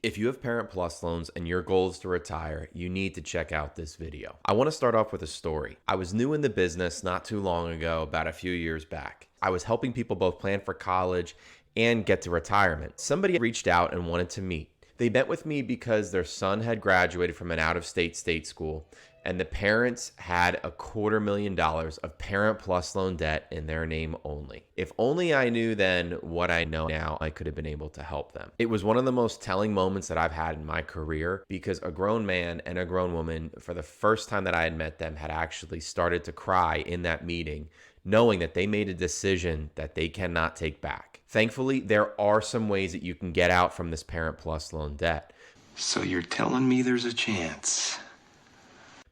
If you have Parent Plus loans and your goal is to retire, you need to check out this video. I want to start off with a story. I was new in the business not too long ago, about a few years back. I was helping people both plan for college and get to retirement. Somebody reached out and wanted to meet. They met with me because their son had graduated from an out-of-state state school, and the parents had $250,000 of Parent Plus loan debt in their name only. If only I knew then what I know now, I could have been able to help them. It was one of the most telling moments that I've had in my career because a grown man and a grown woman, for the first time that I had met them, had actually started to cry in that meeting, knowing that they made a decision that they cannot take back. Thankfully, there are some ways that you can get out from this Parent Plus loan debt. So you're telling me there's a chance?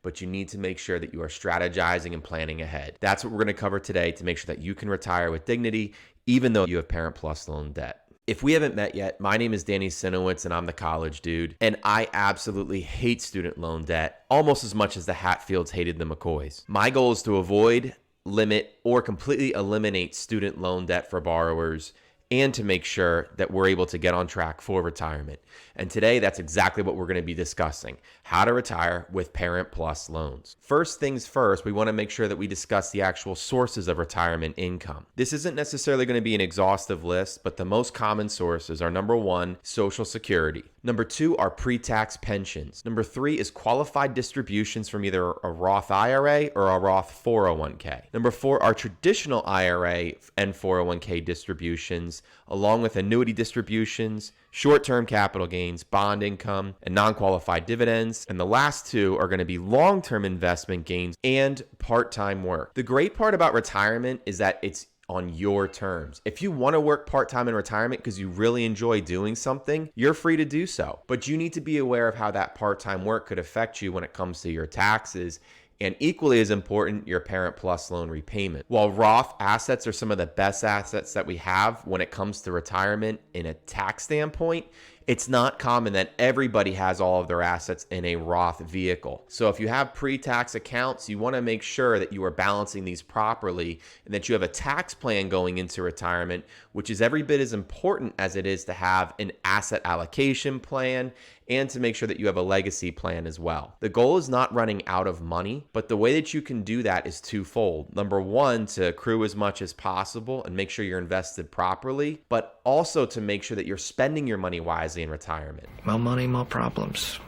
But you need to make sure that you are strategizing and planning ahead. That's what we're going to cover today to make sure that you can retire with dignity, even though you have Parent Plus loan debt. If we haven't met yet, my name is Danny Sinowitz and I'm the college dude. And I absolutely hate student loan debt almost as much as the Hatfields hated the McCoys. My goal is to avoid, limit, or completely eliminate student loan debt for borrowers and to make sure that we're able to get on track for retirement. And today, that's exactly what we're going to be discussing: how to retire with Parent Plus loans. First things first, we want to make sure that we discuss the actual sources of retirement income. This isn't necessarily going to be an exhaustive list, but the most common sources are: number one, Social Security. Number two are pre-tax pensions. Number three is qualified distributions from either a Roth IRA or a Roth 401k. Number four are traditional IRA and 401k distributions, along with annuity distributions, short-term capital gains, bond income, and non-qualified dividends. And the last two are going to be long-term investment gains and part-time work. The great part about retirement is that it's on your terms. If you want to work part-time in retirement because you really enjoy doing something, you're free to do so. But you need to be aware of how that part-time work could affect you when it comes to your taxes, and equally as important, your Parent Plus loan repayment. While Roth assets are some of the best assets that we have when it comes to retirement in a tax standpoint, it's not common that everybody has all of their assets in a Roth vehicle. So if you have pre-tax accounts, you want to make sure that you are balancing these properly and that you have a tax plan going into retirement, which is every bit as important as it is to have an asset allocation plan and to make sure that you have a legacy plan as well. The goal is not running out of money, but the way that you can do that is twofold. Number one, to accrue as much as possible and make sure you're invested properly, but also to make sure that you're spending your money wisely in retirement. More money, more problems.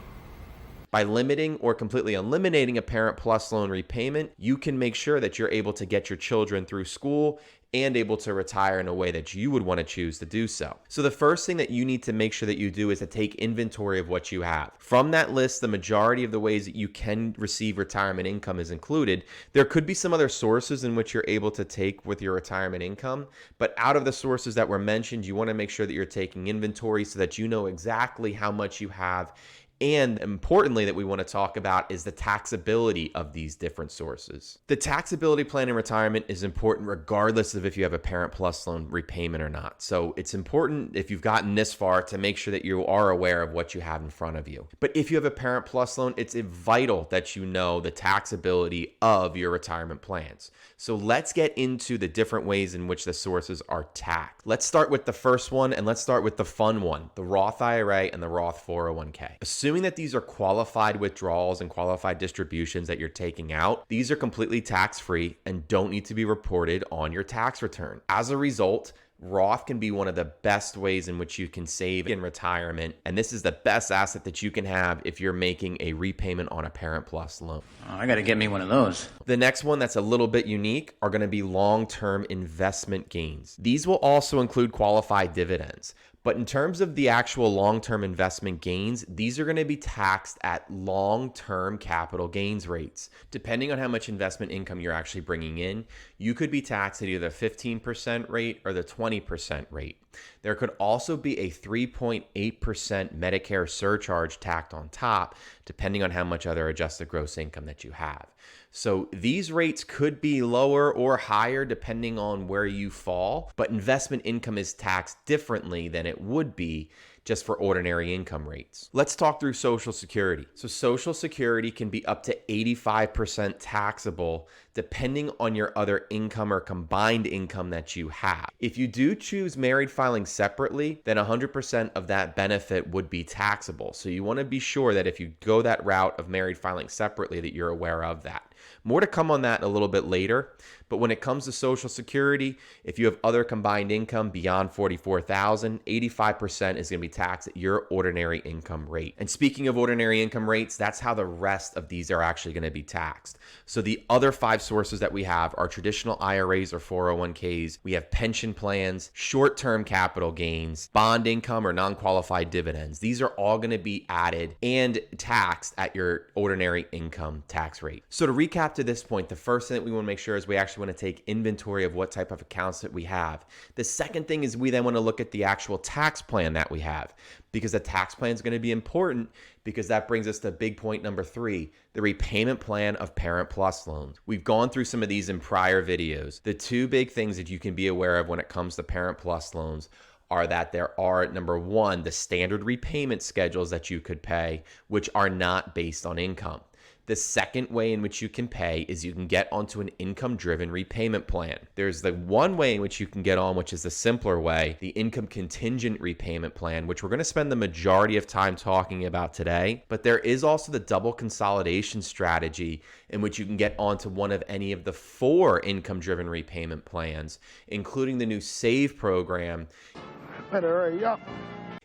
By limiting or completely eliminating a Parent Plus loan repayment, you can make sure that you're able to get your children through school and able to retire in a way that you would want to choose to do so. So the first thing that you need to make sure that you do is to take inventory of what you have. From that list, the majority of the ways that you can receive retirement income is included. There could be some other sources in which you're able to take with your retirement income, but out of the sources that were mentioned, you want to make sure that you're taking inventory so that you know exactly how much you have. And importantly, that we want to talk about is the taxability of these different sources. The taxability plan in retirement is important regardless of if you have a Parent Plus loan repayment or not. So it's important, if you've gotten this far, to make sure that you are aware of what you have in front of you. But if you have a Parent Plus loan, it's vital that you know the taxability of your retirement plans. So let's get into the different ways in which the sources are taxed. Let's start with the first one, and let's start with the fun one, the Roth IRA and the Roth 401k. Assuming that these are qualified withdrawals and qualified distributions that you're taking out, these are completely tax-free and don't need to be reported on your tax return. As a result, Roth can be one of the best ways in which you can save in retirement, and this is the best asset that you can have if you're making a repayment on a Parent Plus loan. Oh, I gotta get me one of those. The next one that's a little bit unique are going to be long-term investment gains. These will also include qualified dividends. But in terms of the actual long-term investment gains, these are going to be taxed at long-term capital gains rates. Depending on how much investment income you're actually bringing in, you could be taxed at either the 15% rate or the 20% rate. There could also be a 3.8% Medicare surcharge tacked on top, depending on how much other adjusted gross income that you have. So these rates could be lower or higher depending on where you fall, but investment income is taxed differently than it would be just for ordinary income rates. Let's talk through Social Security. So Social Security can be up to 85% taxable depending on your other income or combined income that you have. If you do choose married filing separately, then 100% of that benefit would be taxable. So you want to be sure that if you go that route of married filing separately, that you're aware of that. More to come on that a little bit later, but when it comes to Social Security, if you have other combined income beyond $44,000, 85% is going to be taxed at your ordinary income rate. And speaking of ordinary income rates, that's how the rest of these are actually going to be taxed. So the other 5 sources that we have are traditional IRAs or 401ks. We have pension plans, short-term capital gains, bond income or non-qualified dividends. These are all going to be added and taxed at your ordinary income tax rate. So to recap to this point, the first thing that we want to make sure is we actually want to take inventory of what type of accounts that we have. The second thing is we then want to look at the actual tax plan that we have, because the tax plan is going to be important, because that brings us to big point number 3, the repayment plan of Parent Plus loans. We've gone through some of these in prior videos. The 2 big things that you can be aware of when it comes to Parent Plus loans are that there are, number 1, the standard repayment schedules that you could pay, which are not based on income. The second way in which you can pay is you can get onto an income-driven repayment plan. There's the one way in which you can get on, which is the simpler way, the income-contingent repayment plan, which we're going to spend the majority of time talking about today. But there is also the double consolidation strategy in which you can get onto one of any of the 4 income-driven repayment plans, including the new SAVE program. Better hurry up.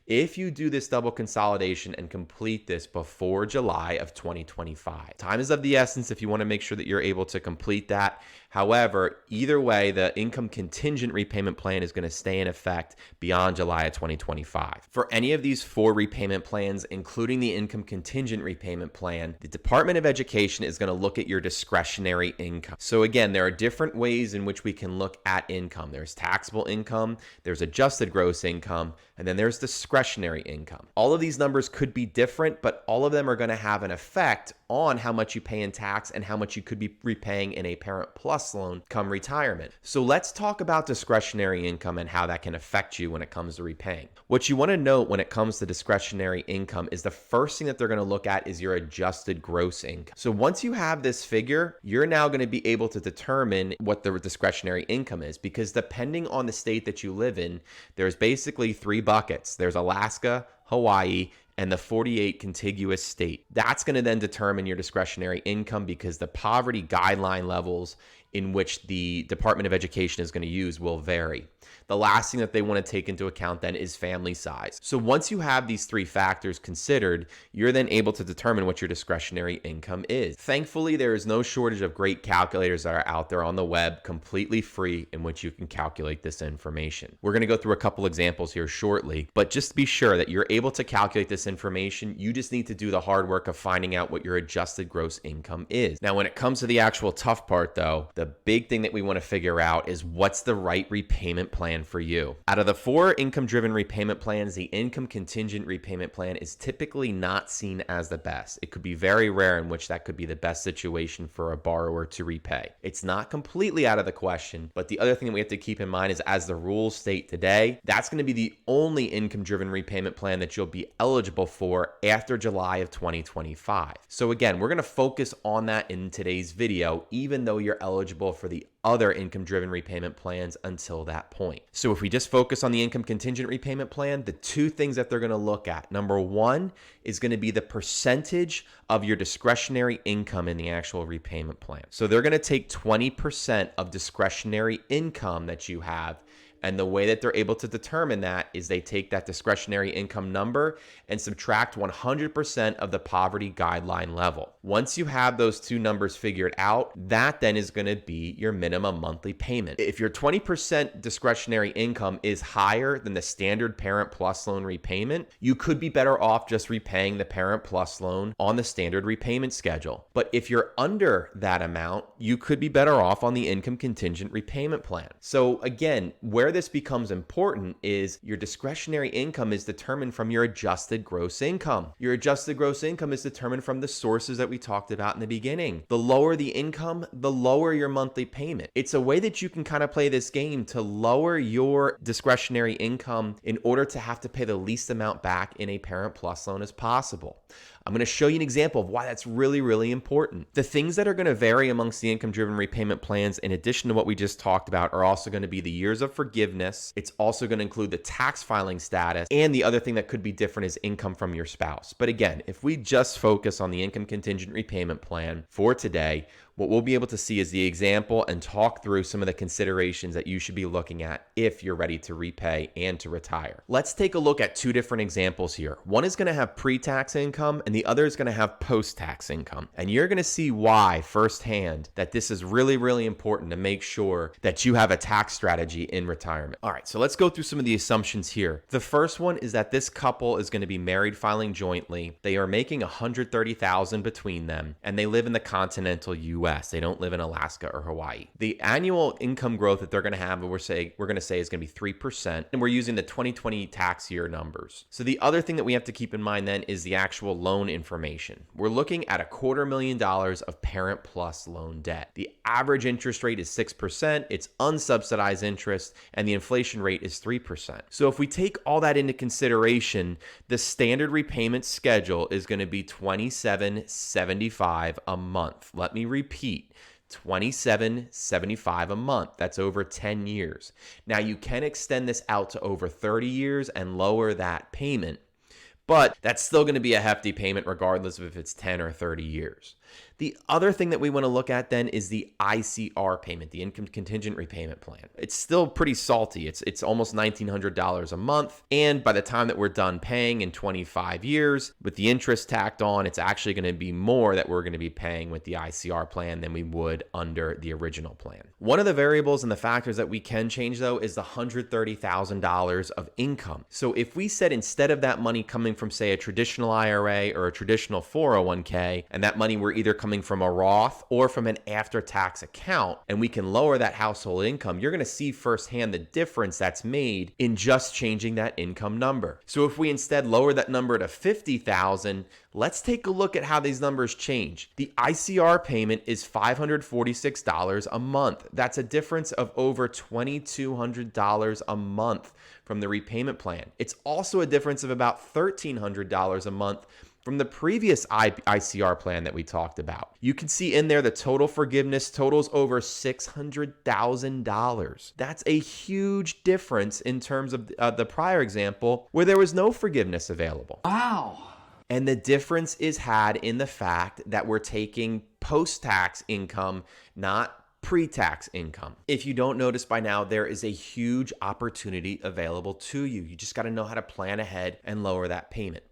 If you do this double consolidation and complete this before July of 2025. Time is of the essence if you want to make sure that you're able to complete that. However, either way, the income contingent repayment plan is going to stay in effect beyond July of 2025. For any of these 4 repayment plans, including the income contingent repayment plan, the Department of Education is going to look at your discretionary income. So again, there are different ways in which we can look at income. There's taxable income, there's adjusted gross income, and then there's discretionary income. All of these numbers could be different, but all of them are going to have an effect on how much you pay in tax and how much you could be repaying in a Parent Plus loan come retirement. So let's talk about discretionary income and how that can affect you when it comes to repaying. What you want to note when it comes to discretionary income is the first thing that they're going to look at is your adjusted gross income. So once you have this figure, you're now going to be able to determine what the discretionary income is, because depending on the state that you live in, there's basically 3 buckets. There's Alaska, Hawaii, and the 48 contiguous state. That's going to then determine your discretionary income, because the poverty guideline levels in which the Department of Education is going to use will vary. The last thing that they want to take into account then is family size. So once you have these 3 factors considered, you're then able to determine what your discretionary income is. Thankfully, there is no shortage of great calculators that are out there on the web, completely free, in which you can calculate this information. We're going to go through a couple examples here shortly, but just be sure that you're able to calculate this information. You just need to do the hard work of finding out what your adjusted gross income is. Now, when it comes to the actual tough part though, the big thing that we want to figure out is what's the right repayment plan for you. Out of the 4 income-driven repayment plans, the income-contingent repayment plan is typically not seen as the best. It could be very rare in which that could be the best situation for a borrower to repay. It's not completely out of the question, but the other thing that we have to keep in mind is, as the rules state today, that's going to be the only income-driven repayment plan that you'll be eligible for after July of 2025. So again, we're going to focus on that in today's video, even though you're eligible for the other income-driven repayment plans until that point. So if we just focus on the income contingent repayment plan, the 2 things that they're going to look at, number 1 is going to be the percentage of your discretionary income in the actual repayment plan. So they're going to take 20% of discretionary income that you have, and the way that they're able to determine that is they take that discretionary income number and subtract 100% of the poverty guideline level. Once you have those 2 numbers figured out, that then is going to be your minimum monthly payment. If your 20% discretionary income is higher than the standard Parent Plus loan repayment, you could be better off just repaying the Parent Plus loan on the standard repayment schedule. But if you're under that amount, you could be better off on the income contingent repayment plan. So again, where this becomes important is your discretionary income is determined from your adjusted gross income. Your adjusted gross income is determined from the sources that we talked about in the beginning. The lower the income, the lower your monthly payment. It's a way that you can kind of play this game to lower your discretionary income in order to have to pay the least amount back in a Parent Plus loan as possible. I'm going to show you an example of why that's really, really important. The things that are going to vary amongst the income-driven repayment plans, in addition to what we just talked about, are also going to be the years of forgiveness. It's also going to include the tax filing status, and the other thing that could be different is income from your spouse. But again, if we just focus on the income contingent repayment plan for today, what we'll be able to see is the example and talk through some of the considerations that you should be looking at if you're ready to repay and to retire. Let's take a look at two different examples here. One is going to have pre-tax income and the other is going to have post-tax income. And you're going to see why firsthand that this is really, really important to make sure that you have a tax strategy in retirement. All right, so let's go through some of the assumptions here. The first one is that this couple is going to be married filing jointly. They are making $130,000 between them and they live in the continental US. They don't live in Alaska or Hawaii. The annual income growth that they're going to have, we're going to say is going to be 3%, and we're using the 2020 tax year numbers. So the other thing that we have to keep in mind then is the actual loan information. We're looking at $250,000 of Parent Plus loan debt. The average interest rate is 6%, it's unsubsidized interest, and the inflation rate is 3%. So if we take all that into consideration, the standard repayment schedule is going to be $27.75 a month. Let me repeat. $27.75 a month. That's over 10 years. Now you can extend this out to over 30 years and lower that payment, but that's still going to be a hefty payment regardless of if it's 10 or 30 years. The other thing that we want to look at then is the ICR payment, the income contingent repayment plan. It's still pretty salty. It's almost $1,900 a month. And by the time that we're done paying in 25 years, with the interest tacked on, it's actually going to be more that we're going to be paying with the ICR plan than we would under the original plan. One of the variables and the factors that we can change though is the $130,000 of income. So if we said instead of that money coming from say a traditional IRA or a traditional 401k, and that money were either coming from a Roth or from an after-tax account, and we can lower that household income, you're going to see firsthand the difference that's made in just changing that income number. So if we instead lower that number to $50,000, let's take a look at how these numbers change. The ICR payment is $546 a month. That's a difference of over $2,200 a month from the repayment plan. It's also a difference of about $1,300 a month from the previous ICR plan that we talked about. You can see in there the total forgiveness totals over $600,000. That's a huge difference in terms of the prior example where there was no forgiveness available. Wow. And the difference is had in the fact that we're taking post-tax income, not pre-tax income. If you don't notice by now, there is a huge opportunity available to you. You just got to know how to plan ahead and lower that payment.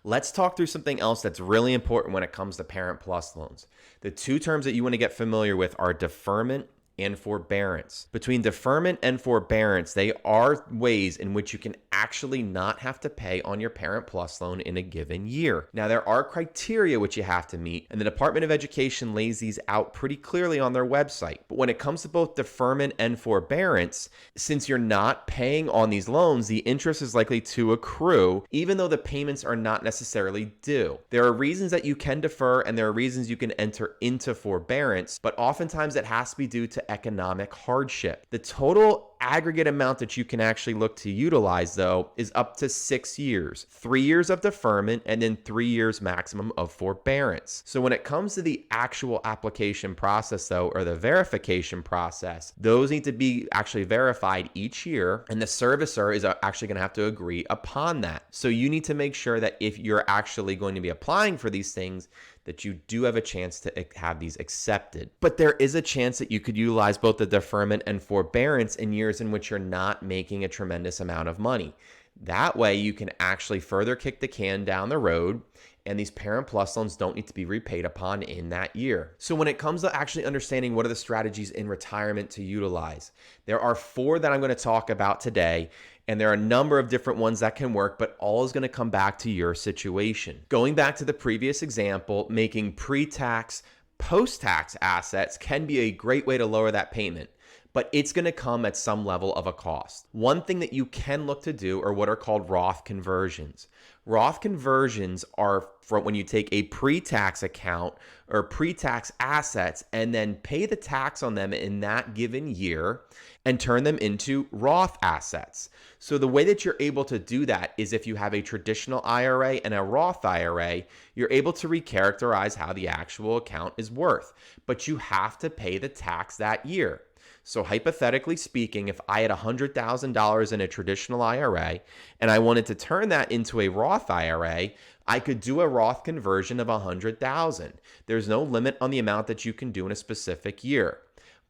Let's talk through something else that's really important when it comes to Parent Plus loans. The two terms that you want to get familiar with are deferment and forbearance. Between deferment and forbearance, they are ways in which you can actually not have to pay on your Parent Plus loan in a given year. Now, there are criteria which you have to meet, and the Department of Education lays these out pretty clearly on their website. But when it comes to both deferment and forbearance, since you're not paying on these loans, the interest is likely to accrue, even though the payments are not necessarily due. There are reasons that you can defer, and there are reasons you can enter into forbearance, but oftentimes it has to be due to economic hardship. The total aggregate amount that you can actually look to utilize, though, is up to 6 years, 3 years of deferment, and then 3 years maximum of forbearance. So when it comes to the actual application process, though, or the verification process, those need to be actually verified each year, and the servicer is actually going to have to agree upon that. So you need to make sure that if you're actually going to be applying for these things, that you do have a chance to have these accepted. But there is a chance that you could utilize both the deferment and forbearance in years in which you're not making a tremendous amount of money. That way you can actually further kick the can down the road, and these Parent Plus loans don't need to be repaid upon in that year. So when it comes to actually understanding what are the strategies in retirement to utilize, there are 4 that I'm going to talk about today. And there are a number of different ones that can work, but all is going to come back to your situation. Going back to the previous example, making pre-tax, post-tax assets can be a great way to lower that payment. but it's going to come at some level of a cost. One thing that you can look to do are what are called Roth conversions. Roth conversions are from when you take a pre-tax account or pre-tax assets and then pay the tax on them in that given year and turn them into Roth assets. So the way that you're able to do that is if you have a traditional IRA and a Roth IRA, you're able to recharacterize how the actual account is worth, but you have to pay the tax that year. So hypothetically speaking, if I had $100,000 in a traditional IRA and I wanted to turn that into a Roth IRA, I could do a Roth conversion of $100,000. There's no limit on the amount that you can do in a specific year.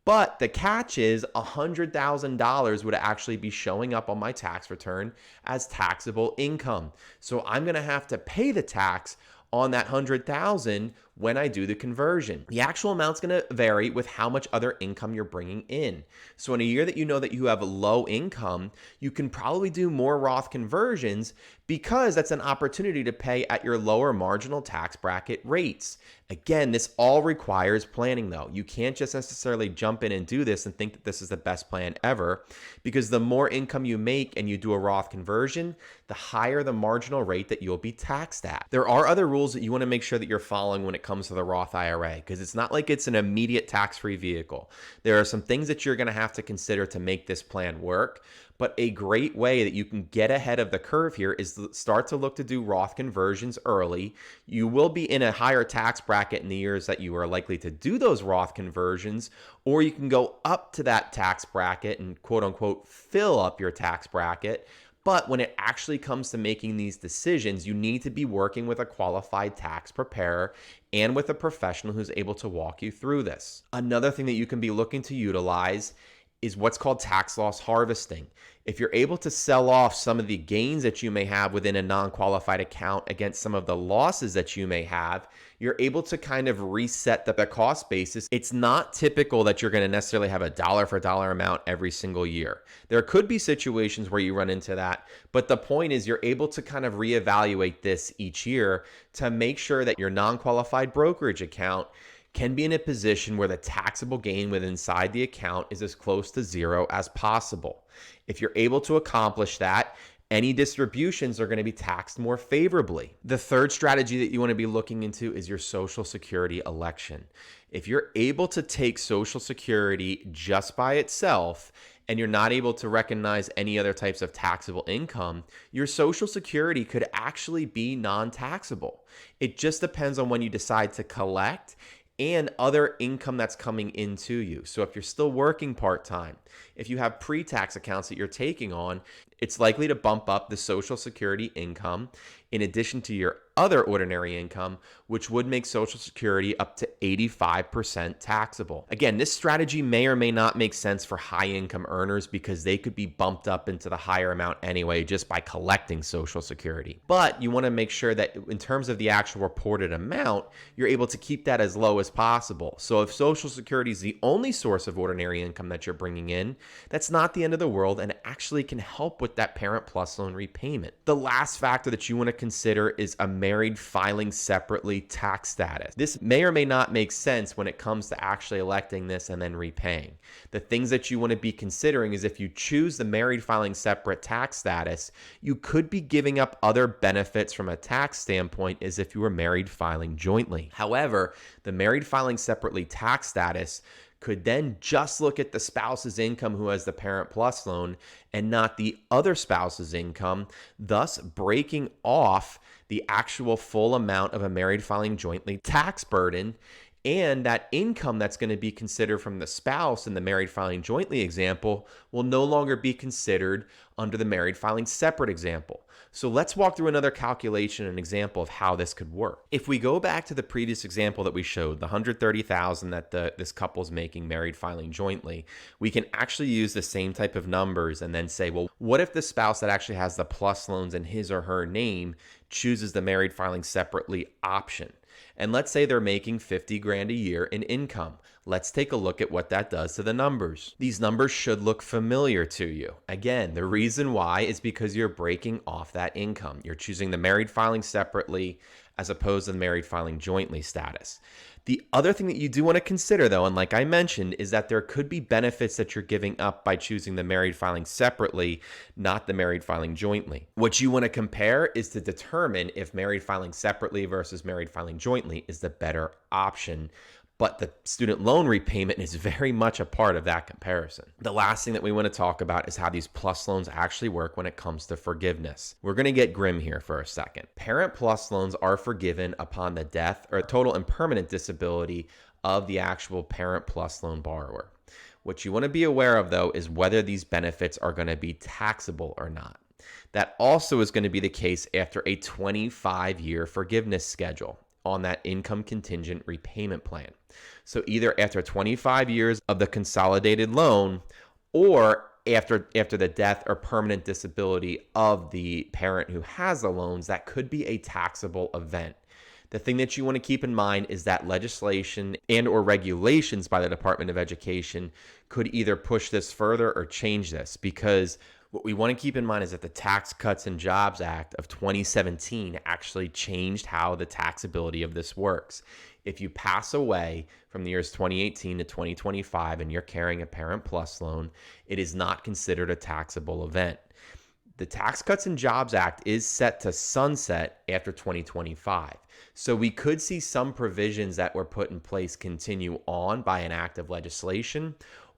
But the catch is $100,000 would actually be showing up on my tax return as taxable income. So I'm going to have to pay the tax on that $100,000 when I do the conversion. The actual amount's going to vary with how much other income you're bringing in. So in a year that you know that you have low income, you can probably do more Roth conversions because that's an opportunity to pay at your lower marginal tax bracket rates. Again, this all requires planning though. You can't just necessarily jump in and do this and think that this is the best plan ever, because the more income you make and you do a Roth conversion, the higher the marginal rate that you'll be taxed at. There are other rules that you want to make sure that you're following when it comes to the Roth IRA, because it's not like it's an immediate tax-free vehicle. There are some things that you're going to have to consider to make this plan work. But a great way that you can get ahead of the curve here is to start to look to do Roth conversions early. You will be in a higher tax bracket in the years that you are likely to do those Roth conversions, or you can go up to that tax bracket and quote unquote fill up your tax bracket. But when it actually comes to making these decisions, you need to be working with a qualified tax preparer and with a professional who's able to walk you through this. Another thing that you can be looking to utilize is what's called tax loss harvesting. If you're able to sell off some of the gains that you may have within a non-qualified account against some of the losses that you may have, you're able to kind of reset the cost basis. It's not typical that you're going to necessarily have a dollar for dollar amount every single year. There could be situations where you run into that, but the point is you're able to kind of reevaluate this each year to make sure that your non-qualified brokerage account can be in a position where the taxable gain within inside the account is as close to zero as possible. If you're able to accomplish that, any distributions are going to be taxed more favorably. The third strategy that you want to be looking into is your Social Security election. If you're able to take Social Security just by itself and you're not able to recognize any other types of taxable income, your Social Security could actually be non-taxable. It just depends on when you decide to collect and other income that's coming into you. So if you're still working part-time, if you have pre-tax accounts that you're taking on, it's likely to bump up the Social Security income in addition to your other ordinary income, which would make Social Security up to 85% taxable. Again, this strategy may or may not make sense for high income earners because they could be bumped up into the higher amount anyway just by collecting Social Security. But you want to make sure that in terms of the actual reported amount, you're able to keep that as low as possible. So if Social Security is the only source of ordinary income that you're bringing in, that's not the end of the world and actually can help with that Parent Plus loan repayment. The last factor that you want to consider is a married filing separately tax status. This may or may not make sense when it comes to actually electing this and then repaying. The things that you want to be considering is if you choose the married filing separate tax status, you could be giving up other benefits from a tax standpoint as if you were married filing jointly. However, the married filing separately tax status could then just look at the spouse's income who has the Parent Plus loan and not the other spouse's income, thus breaking off the actual full amount of a married filing jointly tax burden. And that income that's going to be considered from the spouse in the married filing jointly example will no longer be considered under the married filing separate example. So let's walk through another calculation and example of how this could work. If we go back to the previous example that we showed, the $130,000 that this couple's making married filing jointly, we can actually use the same type of numbers and then say, well, what if the spouse that actually has the plus loans in his or her name chooses the married filing separately option? And let's say they're making $50,000 a year in income. Let's take a look at what that does to the numbers. These numbers should look familiar to you. Again, the reason why is because you're breaking off that income. You're choosing the married filing separately as opposed to the married filing jointly status. The other thing that you do want to consider, though, and like I mentioned, is that there could be benefits that you're giving up by choosing the married filing separately, not the married filing jointly. What you want to compare is to determine if married filing separately versus married filing jointly is the better option. But the student loan repayment is very much a part of that comparison. The last thing that we want to talk about is how these plus loans actually work when it comes to forgiveness. We're going to get grim here for a second. Parent plus loans are forgiven upon the death or total and permanent disability of the actual parent plus loan borrower. What you want to be aware of, though, is whether these benefits are going to be taxable or not. That also is going to be the case after a 25-year forgiveness schedule on that income contingent repayment plan. So either after 25 years of the consolidated loan or after the death or permanent disability of the parent who has the loans, that could be a taxable event. The thing that you want to keep in mind is that legislation and or regulations by the Department of Education could either push this further or change this, because what we want to keep in mind is that the Tax Cuts and Jobs Act of 2017 actually changed how the taxability of this works. If you pass away from the years 2018 to 2025 and you're carrying a Parent Plus loan, it is not considered a taxable event. The Tax Cuts and Jobs Act is set to sunset after 2025. So we could see some provisions that were put in place continue on by an act of legislation,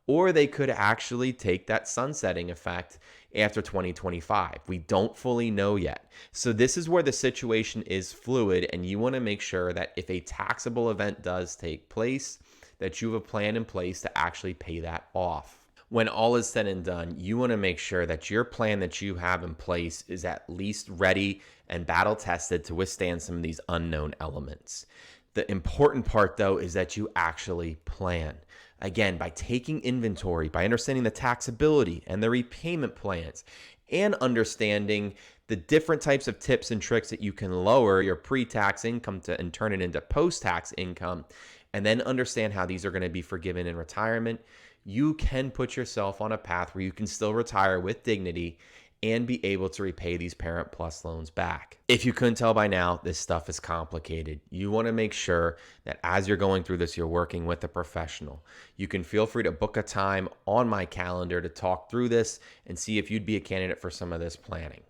or they could actually take that sunsetting effect after 2025. We don't fully know yet. So this is where the situation is fluid, and you want to make sure that if a taxable event does take place, that you have a plan in place to actually pay that off. When all is said and done, you want to make sure that your plan that you have in place is at least ready and battle tested to withstand some of these unknown elements. The important part, though, is that you actually plan. Again, by taking inventory, by understanding the taxability and the repayment plans, and understanding the different types of tips and tricks that you can lower your pre-tax income to and turn it into post-tax income, and then understand how these are going to be forgiven in retirement, you can put yourself on a path where you can still retire with dignity and be able to repay these Parent Plus loans back. If you couldn't tell by now, this stuff is complicated. You want to make sure that as you're going through this, you're working with a professional. You can feel free to book a time on my calendar to talk through this and see if you'd be a candidate for some of this planning.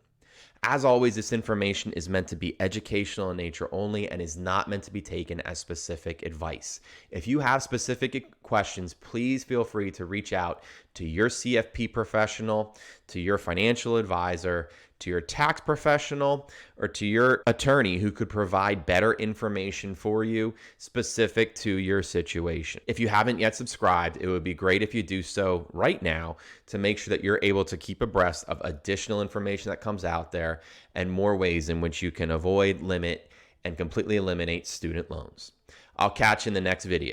As always, this information is meant to be educational in nature only and is not meant to be taken as specific advice. If you have specific questions, please feel free to reach out to your CFP professional, to your financial advisor, to your tax professional, or to your attorney who could provide better information for you specific to your situation. If you haven't yet subscribed, it would be great if you do so right now to make sure that you're able to keep abreast of additional information that comes out there and more ways in which you can avoid, limit, and completely eliminate student loans. I'll catch you in the next video.